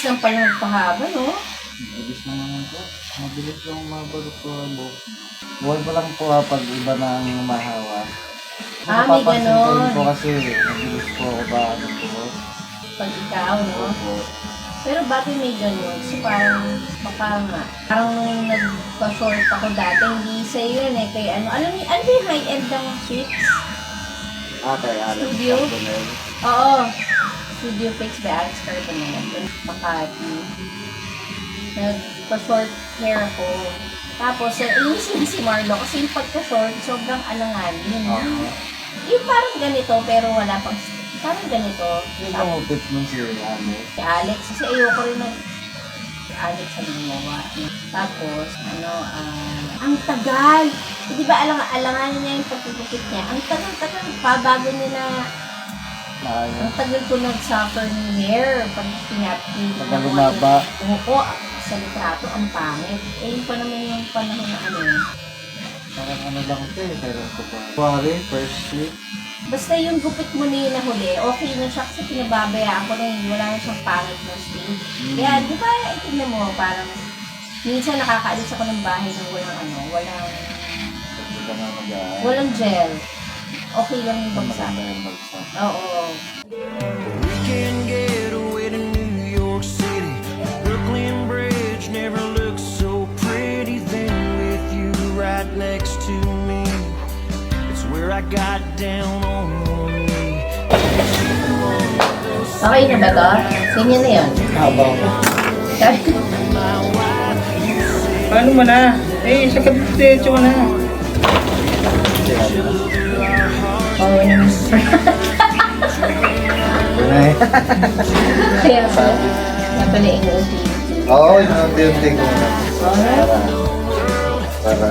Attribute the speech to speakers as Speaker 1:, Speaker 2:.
Speaker 1: lang pala magpahaba, no?
Speaker 2: Mabilis naman po. Mabilis lang mabalot ko ang buhok. Buhay pa lang po pag iba na ang mahawa.
Speaker 1: May ganon.
Speaker 2: Po kasi mabilis po ako ba ano po.
Speaker 1: Pag ikaw, no?
Speaker 2: Opo.
Speaker 1: Pero bakit may ganun? So parang, baka nga. Parang nung nagpa-short ako dati, hindi sa'yo yan eh. Kaya ano, alam niyo, ano ba yung high-end ng fix?
Speaker 2: Kay Alex
Speaker 1: Studio?
Speaker 2: Carbonell.
Speaker 1: Oo. Studio Fix by Alex Carbonell. Doon sa Makati. Nagpa-short hair ako. Tapos, inisin si Marlo kasi yung pagka-short, sobrang alanganin. Yung parang ganito, pero wala pang, parang ganito.
Speaker 2: Yung pangupit nun si Alex.
Speaker 1: Si Alex, kasi ayoko rin si Alex ang gumawa. Tapos, ang tagal. Di ba alanganin niya yung pagpupukit niya? Ang tagal pa bago niya na, ang tagal ko nag-suffer ng hair pag pinapin.
Speaker 2: Tagal lumaba.
Speaker 1: Oo, sa litrato, ang pangit. Eh, yun pa naman yung panahon na
Speaker 2: Parang ano lang ito eh, kailan ko pa. January, first week.
Speaker 1: Basta yung gupit mo na yun na huli, okay na siya kasi pinababayaan ko na yun, wala na siyang pangit na stage. Kaya, di ba, tingnan mo, parang, minsan nakakaalis ako ng bahay ng walang gel. Okay lang yung bagsak.
Speaker 2: Maganda yung bagsak.
Speaker 1: Oo.
Speaker 3: We can get away to New York City. Brooklyn Bridge never looked so pretty then with you right next to me. It's where I got down on one knee.
Speaker 1: Okay na ba to? Ganyan na yun.
Speaker 2: Habang
Speaker 4: Paano mo na? Eh, sa kabitete mo na.
Speaker 1: Oo naman. Kaya po, napala yung OT.
Speaker 2: Oo, yung unti-unti ko na. Para